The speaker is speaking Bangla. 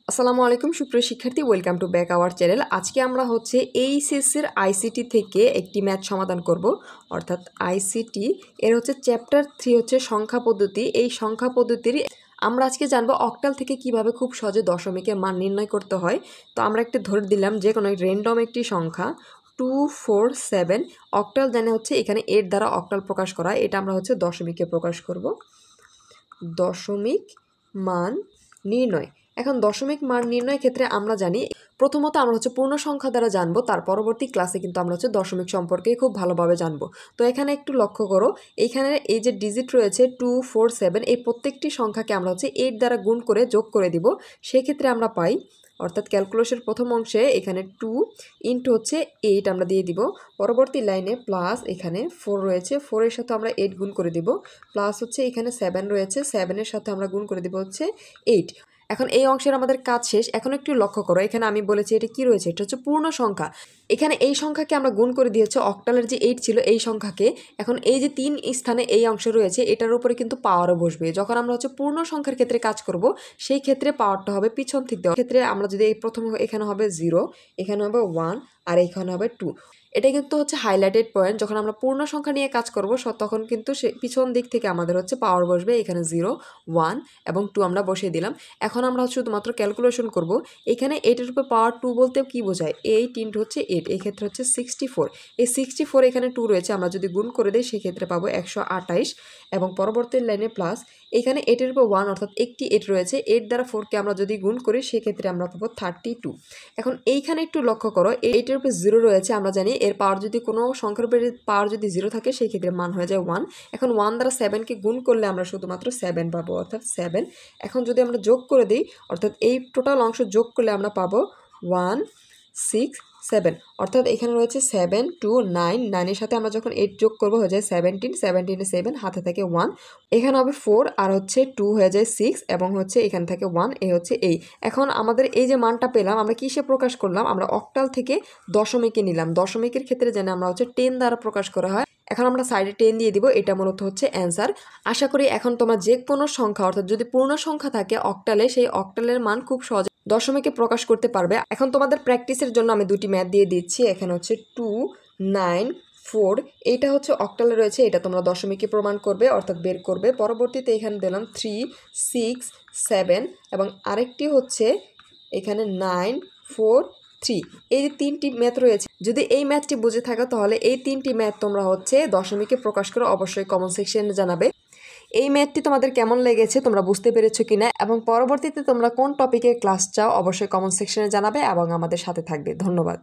আসসালামু আলাইকুম সুপ্রিয় শিক্ষার্থী, welcome to back our channel. আজকে আমরা এইচএসসির আইসিটি থেকে একটি ম্যাথ সমাধান করব, অর্থাৎ আইসিটি এর চ্যাপ্টার 3 সংখ্যা পদ্ধতি। এই সংখ্যা পদ্ধতির আমরা আজকে জানবো অক্টাল থেকে কিভাবে খুব সহজে দশমিকের মান নির্ণয় করতে হয়। তো আমরা একটু ধরে দিলাম যে কোনো র্যান্ডম একটি সংখ্যা 247। অক্টাল জানে এখানে 8 দ্বারা অক্টাল প্রকাশ করা, এটা আমরা দশমিকে প্রকাশ করব। দশমিক মান নির্ণয়। এখন দশমিক মান নির্ণয় ক্ষেত্রে আমরা জানি প্রথমত আমরা পূর্ণ সংখ্যা দ্বারা জানবো, তার পরবর্তী ক্লাসে কিন্তু আমরা দশমিক সম্পর্কে খুব ভালোভাবে জানবো। তো এখানে একটু লক্ষ্য করো, এইখানে এই যে ডিজিট রয়েছে 247, এই প্রত্যেকটি সংখ্যাকে আমরা 8 দ্বারা গুণ করে যোগ করে দিব। সেক্ষেত্রে আমরা পাই, অর্থাৎ ক্যালকুলেশন প্রথম অংশে এখানে 2 ইন্টু 8 আমরা দিয়ে দিব। পরবর্তী লাইনে প্লাস এখানে 4 রয়েছে, 4-এর সাথে আমরা 8 গুণ করে দিব। প্লাস এখানে 7 রয়েছে, 7-এর সাথে আমরা গুণ করে দিব 8। এখন এই অংশের আমাদের কাজ শেষ। এখন একটু লক্ষ্য করো, এখানে আমি বলেছি এটা কি রয়েছে, এটা পূর্ণ সংখ্যা। এখানে এই সংখ্যাকে আমরা গুণ করে দিয়েছি অক্টালের যে 8 ছিল এই সংখ্যাকে। এখন এই যে 3 স্থানে এই অংশ রয়েছে, এটার উপরে কিন্তু পাওয়ারও বসবে। যখন আমরা পূর্ণ সংখ্যার ক্ষেত্রে কাজ করব, সেই ক্ষেত্রে পাওয়ারটা হবে পিছন থেকে দেওয়া। ক্ষেত্রে আমরা যদি এই প্রথমে এখানে হবে 0, এখানে হবে 1 আর এখানে হবে 2। এটা কিন্তু হাইলাইটেড পয়েন্ট। যখন আমরা পূর্ণ সংখ্যা নিয়ে কাজ করব তখন কিন্তু সে পিছন দিক থেকে আমাদের পাওয়ার বসবে। এখানে 0, 1 এবং 2 আমরা বসিয়ে দিলাম। এখন আমরা শুধুমাত্র ক্যালকুলেশন করব। এখানে 8-এর উপর পাওয়ার 2 বলতে কি বোঝায়, 8 ইন্টু 8, এই ক্ষেত্রে 64। এই 64 এখানে 2 রয়েছে, আমরা যদি গুণ করে দিই সেক্ষেত্রে পাবো 128। এবং পরবর্তী লাইনে প্লাস এখানে 8-এর উপর 1, অর্থাৎ একটি 8 রয়েছে, 8 দ্বারা 4কে আমরা যদি গুণ করি সেক্ষেত্রে আমরা পাবো 32। এখন এইখানে একটু লক্ষ্য করো, 8-এর উপর 0 রয়েছে, আমরা জানি এর পাওয়ার যদি কোনো সংখ্যার উপরে পাওয়ার যদি 0 থাকে সেই ক্ষেত্রে মান হয়ে যায় 1। এখন 1 দ্বারা 7কে গুণ করলে আমরা শুধুমাত্র 7 পাবো, অর্থাৎ 7। এখন যদি আমরা যোগ করে দিই, অর্থাৎ এই টোটাল অংশ যোগ করলে আমরা পাবো 167, অর্থাৎ এখানে রয়েছে 7 2 9, 9-এর সাথে আমরা যখন 8 যোগ করবো হয়ে যায় 17, 17-এ 7 হাতে থাকে 1, এখানে হবে 4 আর 2 হয়ে যায় 6 এবং এখানে থাকে 1, এই। এখন আমাদের এই যে মানটা পেলাম আমরা কিসে প্রকাশ করলাম, আমরা অক্টাল থেকে দশমিকে নিলাম। দশমিকের ক্ষেত্রে জানি আমরা 10 দ্বারা প্রকাশ করা হয়। এখন আমরা সাইডে 10 দিয়ে দিব, এটা মূলত অ্যান্সার। আশা করি এখন তোমরা যে কোনো সংখ্যা, অর্থাৎ যদি পূর্ণ সংখ্যা থাকে অক্টালে, সেই অক্টালের মান খুব সহজে দশমিকে প্রকাশ করতে পারবে। এখন তোমাদের প্র্যাকটিসের জন্য আমি দুটি ম্যাথ দিয়ে দিচ্ছি। এখানে 2 9 4, এইটা অক্টালে রয়েছে, এটা তোমরা দশমিকে প্রমাণ করবে, অর্থাৎ বের করবে। পরবর্তীতে এখানে দিলাম 3 6 7 এবং আরেকটি এখানে 9 4 3। এই যে 3টি ম্যাথ রয়েছে, যদি এই ম্যাথটি বুঝে থাকো তাহলে এই 3টি ম্যাথ তোমরা দশমিকে প্রকাশ করে অবশ্যই কমেন্ট সেকশনে জানাবে। এই ম্যাথটি তোমাদের কেমন লেগেছে, তোমরা বুঝতে পেরেছো কিনা, এবং পরবর্তীতে তোমরা কোন টপিকের ক্লাস চাও অবশ্যই কমেন্ট সেকশনে জানাবে এবং আমাদের সাথে থাকবে। ধন্যবাদ।